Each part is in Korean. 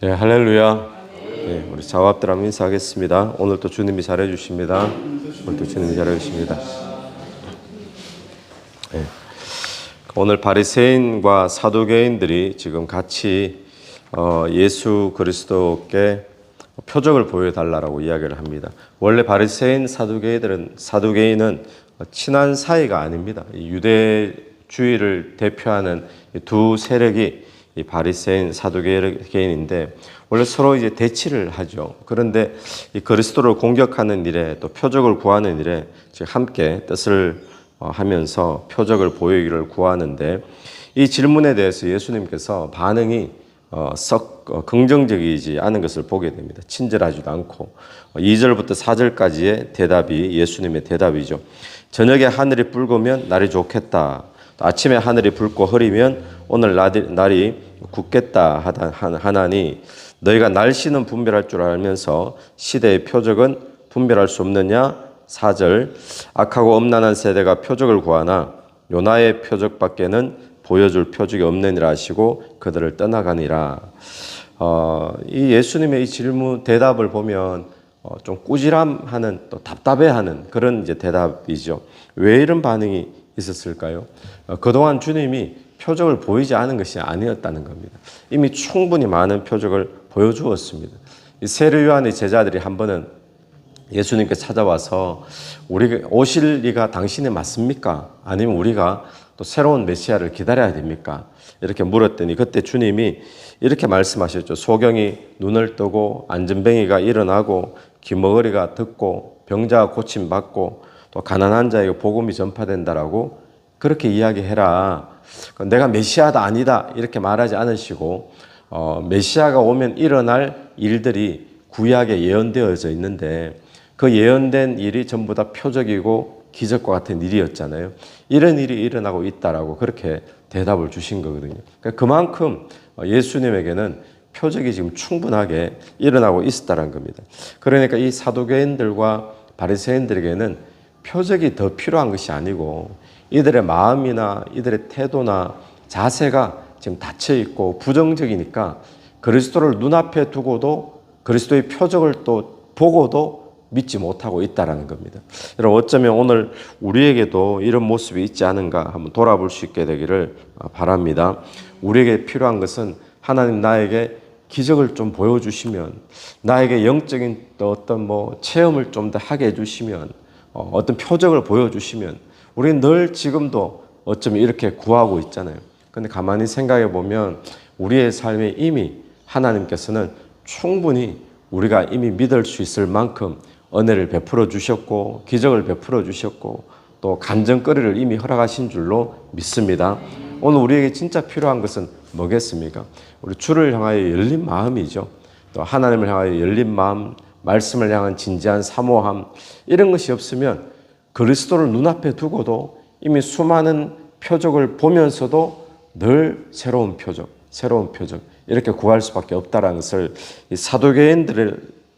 네, 할렐루야. 네, 우리 자화합들 한번 인사하겠습니다. 오늘도 주님이 잘해주십니다. 오늘도 주님이 잘해주십니다. 네. 오늘 바리새인과 사두개인들이 지금 같이 예수 그리스도께 표적을 보여달라고 이야기를 합니다. 원래 바리새인 사두개인은 친한 사이가 아닙니다. 유대주의를 대표하는 두 세력이 이 바리새인 사두개인인데 원래 서로 이제 대치를 하죠. 그런데 이 그리스도를 공격하는 일에 또 표적을 구하는 일에 함께 뜻을 하면서 표적을 보이기를 구하는데 이 질문에 대해서 예수님께서 반응이 썩 긍정적이지 않은 것을 보게 됩니다. 친절하지도 않고 2절부터 4절까지의 대답이 예수님의 대답이죠. 저녁에 하늘이 붉으면 날이 좋겠다. 아침에 하늘이 붉고 흐리면 오늘 날이 굳겠다 하나니 너희가 날씨는 분별할 줄 알면서 시대의 표적은 분별할 수 없느냐? 4절 악하고 엄난한 세대가 표적을 구하나 요나의 표적밖에는 보여줄 표적이 없느니라 하시고 그들을 떠나가니라. 이 예수님의 이 질문 대답을 보면 좀 꾸지람하는 또 답답해하는 그런 이제 대답이죠. 왜 이런 반응이 있었을까요? 그동안 주님이 표적을 보이지 않은 것이 아니었다는 겁니다. 이미 충분히 많은 표적을 보여주었습니다. 이 세례 요한의 제자들이 한 번은 예수님께 찾아와서 우리 오실 이가 당신이 맞습니까? 아니면 우리가 또 새로운 메시아를 기다려야 됩니까? 이렇게 물었더니 그때 주님이 이렇게 말씀하셨죠. 소경이 눈을 뜨고 안전뱅이가 일어나고 귀머거리가 듣고 병자가 고침받고 또 가난한 자에게 복음이 전파된다라고 그렇게 이야기해라. 내가 메시아다 아니다 이렇게 말하지 않으시고 메시아가 오면 일어날 일들이 구약에 예언되어져 있는데 그 예언된 일이 전부 다 표적이고 기적과 같은 일이었잖아요. 이런 일이 일어나고 있다라고 그렇게 대답을 주신 거거든요. 그러니까 그만큼 예수님에게는 표적이 지금 충분하게 일어나고 있었다는 겁니다. 그러니까 이 사두개인들과 바리새인들에게는 표적이 더 필요한 것이 아니고 이들의 마음이나 이들의 태도나 자세가 지금 닫혀 있고 부정적이니까 그리스도를 눈앞에 두고도 그리스도의 표적을 또 보고도 믿지 못하고 있다는 겁니다. 여러분 어쩌면 오늘 우리에게도 이런 모습이 있지 않은가 한번 돌아볼 수 있게 되기를 바랍니다. 우리에게 필요한 것은 하나님 나에게 기적을 좀 보여주시면 나에게 영적인 어떤 체험을 좀 더 하게 해주시면 어떤 표적을 보여주시면 우리는 늘 지금도 어쩌면 이렇게 구하고 있잖아요. 근데 가만히 생각해 보면 우리의 삶에 이미 하나님께서는 충분히 우리가 이미 믿을 수 있을 만큼 은혜를 베풀어 주셨고 기적을 베풀어 주셨고 또 간증거리를 이미 허락하신 줄로 믿습니다. 오늘 우리에게 진짜 필요한 것은 뭐겠습니까? 우리 주를 향하여 열린 마음이죠. 또 하나님을 향하여 열린 마음, 말씀을 향한 진지한 사모함 이런 것이 없으면 그리스도를 눈앞에 두고도 이미 수많은 표적을 보면서도 늘 새로운 표적 이렇게 구할 수밖에 없다는 것을 이 사두개인들의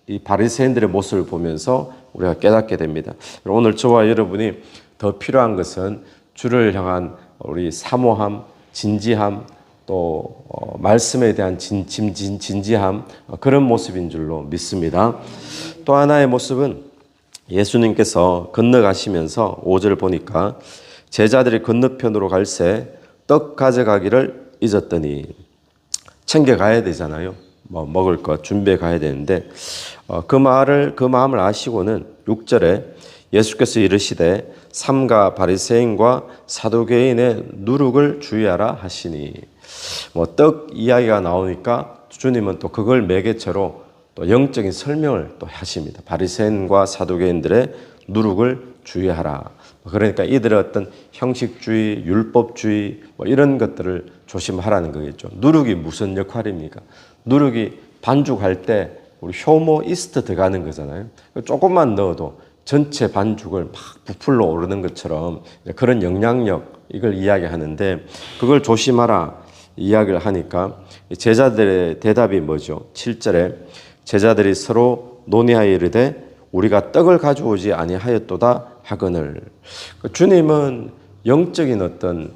이 바리새인들의 모습을 보면서 우리가 깨닫게 됩니다. 오늘 저와 여러분이 더 필요한 것은 주를 향한 우리 사모함, 진지함, 또 말씀에 대한 진지함 그런 모습인 줄로 믿습니다. 또 하나의 모습은 예수님께서 건너가시면서 5절 보니까 제자들이 건너편으로 갈새 떡 가져가기를 잊었더니 챙겨가야 되잖아요. 먹을 것 준비해 가야 되는데 그 마음을 아시고는 6절에 예수께서 이르시되 삼가 바리새인과 사두개인의 누룩을 주의하라 하시니 떡 이야기가 나오니까 주님은 또 그걸 매개체로 또 영적인 설명을 또 하십니다. 바리새인과 사두개인들의 누룩을 주의하라. 그러니까 이들의 어떤 형식주의, 율법주의 이런 것들을 조심하라는 거겠죠. 누룩이 무슨 역할입니까? 누룩이 반죽할 때 우리 효모 이스트 들어가는 거잖아요. 조금만 넣어도 전체 반죽을 막 부풀러 오르는 것처럼 그런 영향력 이걸 이야기하는데 그걸 조심하라 이야기를 하니까 제자들의 대답이 뭐죠? 7절에 제자들이 서로 논의하여 이르되 우리가 떡을 가져오지 아니하였도다 하거늘. 주님은 영적인 어떤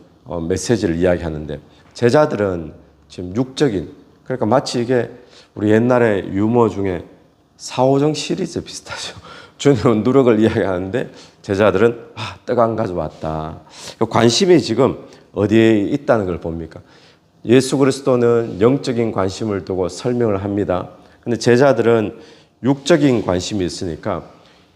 메시지를 이야기하는데 제자들은 지금 육적인 그러니까 마치 이게 우리 옛날에 유머 중에 사오정 시리즈 비슷하죠. 주님은 누룩을 이야기하는데 제자들은 떡 안 가져왔다. 관심이 지금 어디에 있다는 걸 봅니까? 예수 그리스도는 영적인 관심을 두고 설명을 합니다. 근데 제자들은 육적인 관심이 있으니까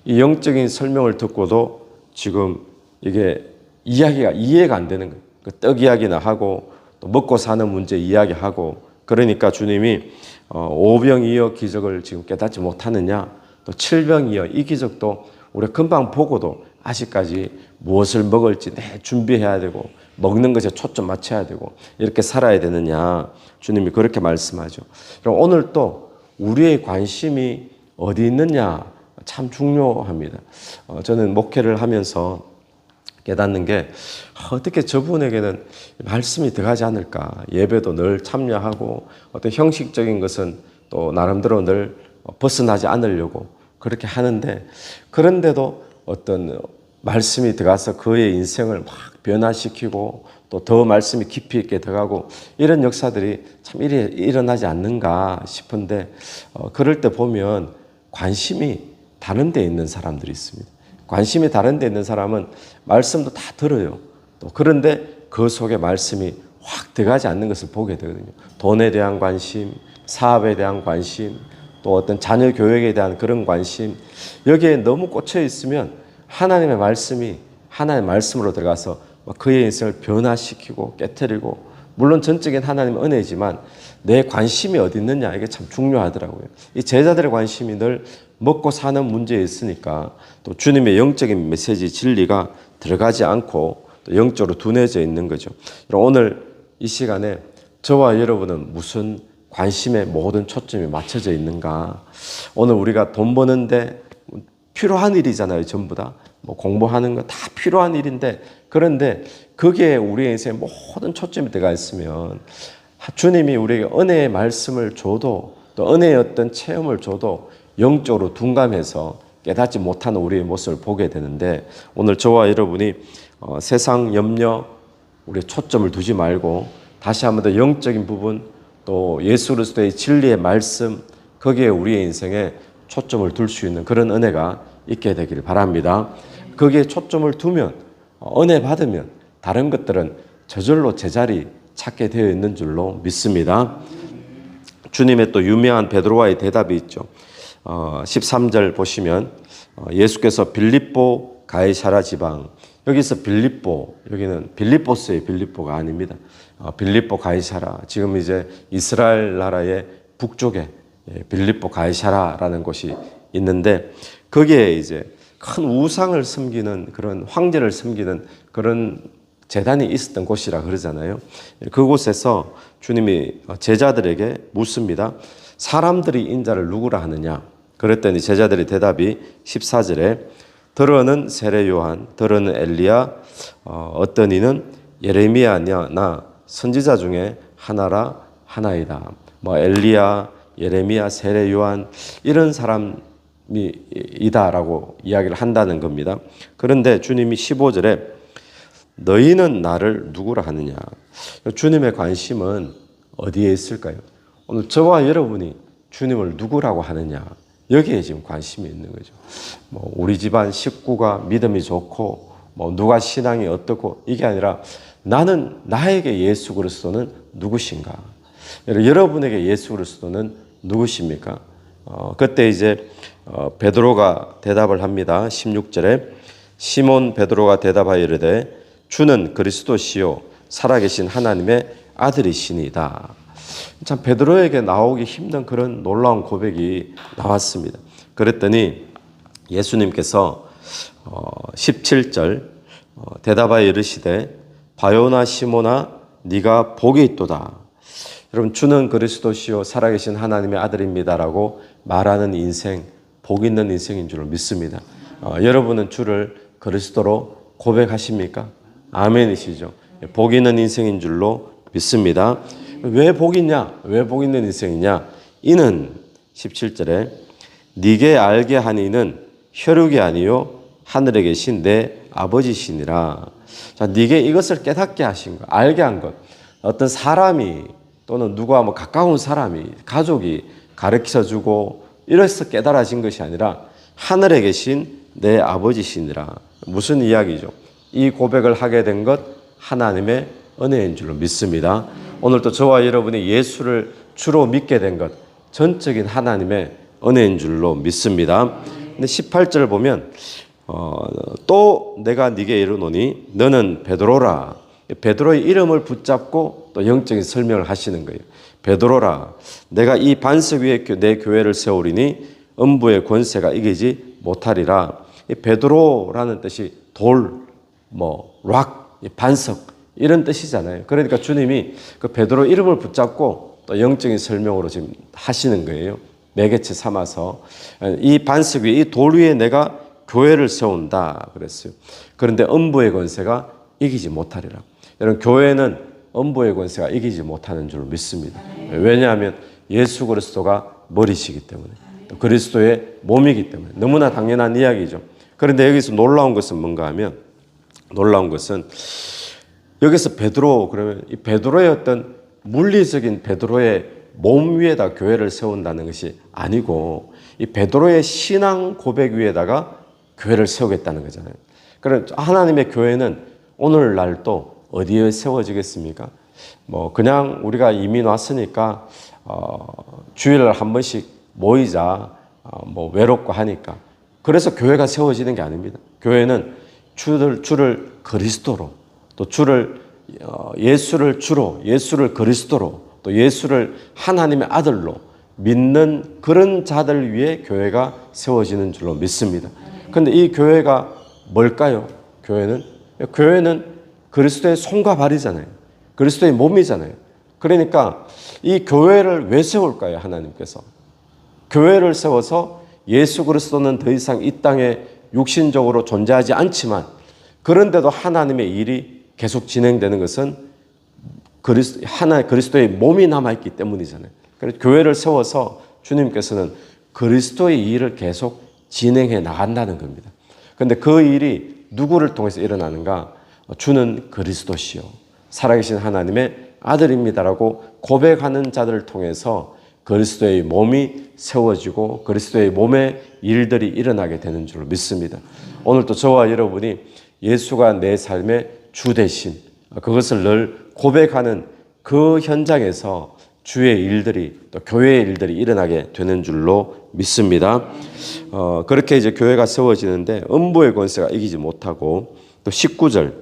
이 영적인 설명을 듣고도 지금 이게 이해가 안 되는 거예요. 떡 이야기나 하고 또 먹고 사는 문제 이야기하고 그러니까 주님이 오병이어 기적을 지금 깨닫지 못하느냐, 또 칠병이어 이 기적도 우리가 금방 보고도 아직까지 무엇을 먹을지 준비해야 되고 먹는 것에 초점 맞춰야 되고 이렇게 살아야 되느냐, 주님이 그렇게 말씀하죠. 그럼 오늘 또 우리의 관심이 어디 있느냐 참 중요합니다. 저는 목회를 하면서 깨닫는 게 어떻게 저분에게는 말씀이 들어가지 않을까. 예배도 늘 참여하고 어떤 형식적인 것은 또 나름대로 늘 벗어나지 않으려고 그렇게 하는데, 그런데도 어떤 말씀이 들어가서 그의 인생을 막 변화시키고 또 더 말씀이 깊이 있게 들어가고 이런 역사들이 참 일어나지 않는가 싶은데, 그럴 때 보면 관심이 다른 데 있는 사람들이 있습니다. 관심이 다른 데 있는 사람은 말씀도 다 들어요. 또 그런데 그 속에 말씀이 확 들어가지 않는 것을 보게 되거든요. 돈에 대한 관심, 사업에 대한 관심, 또 어떤 자녀 교육에 대한 그런 관심, 여기에 너무 꽂혀 있으면 하나님의 말씀으로 들어가서 그의 인생을 변화시키고 깨트리고, 물론 전적인 하나님의 은혜지만 내 관심이 어디 있느냐, 이게 참 중요하더라고요. 이 제자들의 관심이 늘 먹고 사는 문제에 있으니까 또 주님의 영적인 메시지 진리가 들어가지 않고 또 영적으로 둔해져 있는 거죠. 오늘 이 시간에 저와 여러분은 무슨 관심에 모든 초점이 맞춰져 있는가? 오늘 우리가 돈 버는데 필요한 일이잖아요. 전부 다. 공부하는 거 다 필요한 일인데, 그런데 거기에 우리의 인생에 모든 초점이 들어가 있으면 주님이 우리에게 은혜의 말씀을 줘도 또 은혜의 어떤 체험을 줘도 영적으로 둔감해서 깨닫지 못하는 우리의 모습을 보게 되는데, 오늘 저와 여러분이 세상 염려, 우리의 초점을 두지 말고 다시 한번 더 영적인 부분, 또 예수 그리스도의 진리의 말씀, 거기에 우리의 인생에 초점을 둘 수 있는 그런 은혜가 있게 되기를 바랍니다. 거기에 초점을 두면, 은혜 받으면 다른 것들은 저절로 제자리 찾게 되어 있는 줄로 믿습니다. 주님의 또 유명한 베드로와의 대답이 있죠. 13절 보시면 예수께서 빌립보 가이사라 지방, 여기서 빌립보, 여기는 빌립보스의 빌립보가 아닙니다. 빌립보 가이사라, 지금 이제 이스라엘 나라의 북쪽에 빌립보 가이사라라는 곳이 있는데, 거기에 이제 큰 우상을 섬기는 그런 황제를 섬기는 그런 제단이 있었던 곳이라 그러잖아요. 그곳에서 주님이 제자들에게 묻습니다. 사람들이 인자를 누구라 하느냐? 그랬더니 제자들의 대답이 14절에 더러는 세례 요한, 더러는 엘리야, 어떤 이는 예레미야냐, 나 선지자 중에 하나이다. 엘리야, 예레미야, 세례 요한 이런 사람이다라고 이야기를 한다는 겁니다. 그런데 주님이 15절에 너희는 나를 누구라 하느냐? 주님의 관심은 어디에 있을까요? 오늘 저와 여러분이 주님을 누구라고 하느냐? 여기에 지금 관심이 있는 거죠. 우리 집안 식구가 믿음이 좋고, 누가 신앙이 어떻고, 이게 아니라 나에게 예수 그리스도는 누구신가? 여러분에게 예수 그리스도는 누구십니까? 그때 이제 베드로가 대답을 합니다. 16절에 시몬 베드로가 대답하여 이르되 주는 그리스도시요 살아계신 하나님의 아들이시니이다. 참 베드로에게 나오기 힘든 그런 놀라운 고백이 나왔습니다. 그랬더니 예수님께서 17절 대답하여 이르시되 바요나 시몬아 네가 복이 있도다. 여러분, 주는 그리스도시요 살아계신 하나님의 아들입니다라고 말하는 인생, 복 있는 인생인 줄 믿습니다. 여러분은 주를 그리스도로 고백하십니까? 아멘이시죠. 복 있는 인생인 줄로 믿습니다. 왜 복 있냐? 왜 복 있는 인생이냐? 이는 17절에 네게 알게 하니는 혈육이 아니요 하늘에 계신 내 아버지시니라. 자, 네게 이것을 깨닫게 하신 것, 알게 한 것. 어떤 사람이 또는 누구와 뭐 가까운 사람이, 가족이 가르쳐주고 이래서 깨달아진 것이 아니라 하늘에 계신 내 아버지시니라. 무슨 이야기죠? 이 고백을 하게 된 것 하나님의 은혜인 줄로 믿습니다. 오늘도 저와 여러분이 예수를 주로 믿게 된 것 전적인 하나님의 은혜인 줄로 믿습니다. 근데 18절 보면 또 내가 네게 이르노니 너는 베드로라. 베드로의 이름을 붙잡고 또 영적인 설명을 하시는 거예요. 베드로라, 내가 이 반석 위에 내 교회를 세우리니 음부의 권세가 이기지 못하리라. 이 베드로라는 뜻이 돌, 락, 반석 이런 뜻이잖아요. 그러니까 주님이 그 베드로 이름을 붙잡고 또 영적인 설명으로 지금 하시는 거예요. 매개체 삼아서 이 반석 위에, 이 돌 위에 내가 교회를 세운다 그랬어요. 그런데 음부의 권세가 이기지 못하리라. 여러분, 교회는 음부의 권세가 이기지 못하는 줄 믿습니다. 왜냐하면 예수 그리스도가 머리시기 때문에, 또 그리스도의 몸이기 때문에 너무나 당연한 이야기죠. 그런데 여기서 놀라운 것은 뭔가 하면, 놀라운 것은 여기서 베드로, 그러면 이 베드로의 어떤 물리적인 베드로의 몸 위에다 교회를 세운다는 것이 아니고 이 베드로의 신앙 고백 위에다가 교회를 세우겠다는 거잖아요. 그럼 하나님의 교회는 오늘날도 어디에 세워지겠습니까? 그냥 우리가 이민 왔으니까 주일날 한 번씩 모이자, 외롭고 하니까 그래서 교회가 세워지는 게 아닙니다. 교회는 주를 그리스도로, 또 예수를 주로, 예수를 그리스도로, 또 예수를 하나님의 아들로 믿는 그런 자들 위해 교회가 세워지는 줄로 믿습니다. 그런데 이 교회가 뭘까요? 교회는 그리스도의 손과 발이잖아요. 그리스도의 몸이잖아요. 그러니까 이 교회를 왜 세울까요? 하나님께서 교회를 세워서 예수 그리스도는 더 이상 이 땅에 육신적으로 존재하지 않지만, 그런데도 하나님의 일이 계속 진행되는 것은 그리스도의 몸이 남아있기 때문이잖아요. 그래서 교회를 세워서 주님께서는 그리스도의 일을 계속 진행해 나간다는 겁니다. 그런데 그 일이 누구를 통해서 일어나는가? 주는 그리스도시요 살아계신 하나님의 아들입니다라고 고백하는 자들을 통해서 그리스도의 몸이 세워지고 그리스도의 몸의 일들이 일어나게 되는 줄 믿습니다. 오늘도 저와 여러분이 예수가 내 삶의 주 되신 그것을 늘 고백하는 그 현장에서 주의 일들이, 또 교회의 일들이 일어나게 되는 줄로 믿습니다. 그렇게 이제 교회가 세워지는데 음부의 권세가 이기지 못하고, 또 19절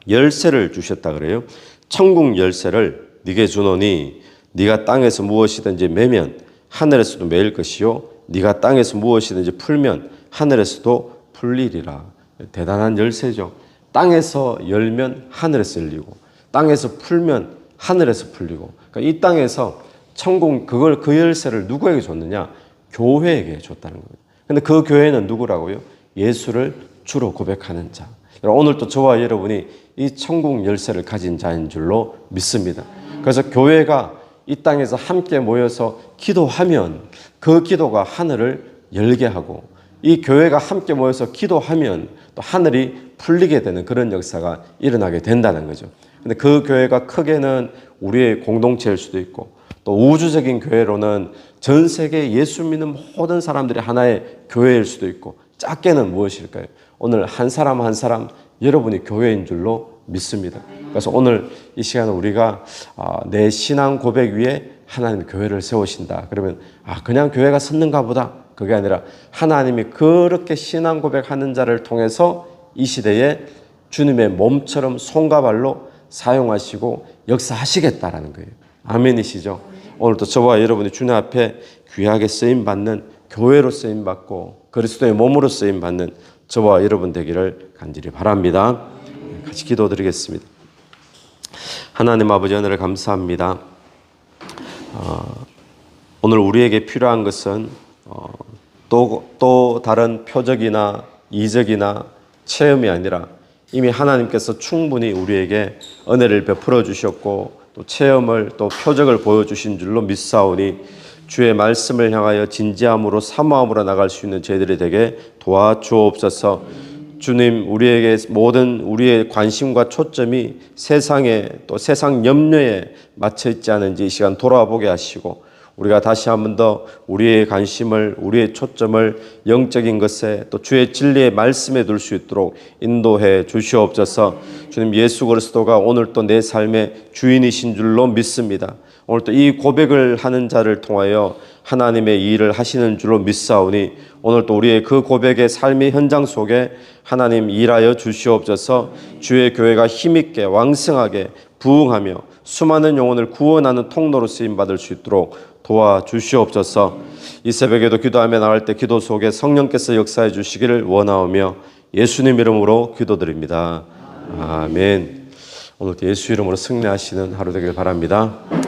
열쇠를 주셨다 그래요. 천국 열쇠를 네게 주노니 네가 땅에서 무엇이든지 매면 하늘에서도 매일 것이요 네가 땅에서 무엇이든지 풀면 하늘에서도 풀리리라. 대단한 열쇠죠. 땅에서 열면 하늘에서 열리고, 땅에서 풀면 하늘에서 풀리고. 그러니까 이 땅에서 천국, 그 열쇠를 누구에게 줬느냐? 교회에게 줬다는 겁니다. 근데 그 교회는 누구라고요? 예수를 주로 고백하는 자. 오늘도 저와 여러분이 이 천국 열쇠를 가진 자인 줄로 믿습니다. 그래서 교회가 이 땅에서 함께 모여서 기도하면 그 기도가 하늘을 열게 하고, 이 교회가 함께 모여서 기도하면 또 하늘이 풀리게 되는 그런 역사가 일어나게 된다는 거죠. 근데 그 교회가 크게는 우리의 공동체일 수도 있고, 또 우주적인 교회로는 전 세계 예수 믿는 모든 사람들이 하나의 교회일 수도 있고, 작게는 무엇일까요? 오늘 한 사람 한 사람 여러분이 교회인 줄로 믿습니다. 그래서 오늘 이 시간에 우리가 내 신앙 고백 위에 하나님 교회를 세우신다. 그러면 그냥 교회가 섰는가 보다. 그게 아니라 하나님이 그렇게 신앙 고백하는 자를 통해서 이 시대에 주님의 몸처럼 손과 발로 사용하시고 역사하시겠다라는 거예요. 아멘이시죠? 오늘도 저와 여러분이 주님 앞에 귀하게 쓰임받는 교회로 쓰임받고 그리스도의 몸으로 쓰임받는 저와 여러분 되기를 간절히 바랍니다. 같이 기도드리겠습니다. 하나님 아버지, 은혜를 감사합니다. 오늘 우리에게 필요한 것은 또 다른 표적이나 이적이나 체험이 아니라 이미 하나님께서 충분히 우리에게 은혜를 베풀어 주셨고 또 체험을, 또 표적을 보여주신 줄로 믿사오니 주의 말씀을 향하여 진지함으로 사모함으로 나갈 수 있는 저희들이 되게 도와주옵소서. 주님, 우리에게 모든 우리의 관심과 초점이 세상에 또 세상 염려에 맞춰 있지 않은지 이 시간 돌아보게 하시고, 우리가 다시 한 번 더 우리의 관심을, 우리의 초점을 영적인 것에 또 주의 진리의 말씀에 둘 수 있도록 인도해 주시옵소서. 주님, 예수 그리스도가 오늘 또 내 삶의 주인이신 줄로 믿습니다. 오늘 또 이 고백을 하는 자를 통하여 하나님의 일을 하시는 줄로 믿사오니, 오늘 또 우리의 그 고백의 삶의 현장 속에 하나님 일하여 주시옵소서. 주의 교회가 힘있게 왕성하게 부흥하며 수많은 영혼을 구원하는 통로로 쓰임받을 수 있도록 도와주시옵소서. 이 새벽에도 기도하며 나갈 때 기도 속에 성령께서 역사해 주시기를 원하오며 예수님 이름으로 기도드립니다. 아멘. 오늘도 예수 이름으로 승리하시는 하루 되길 바랍니다.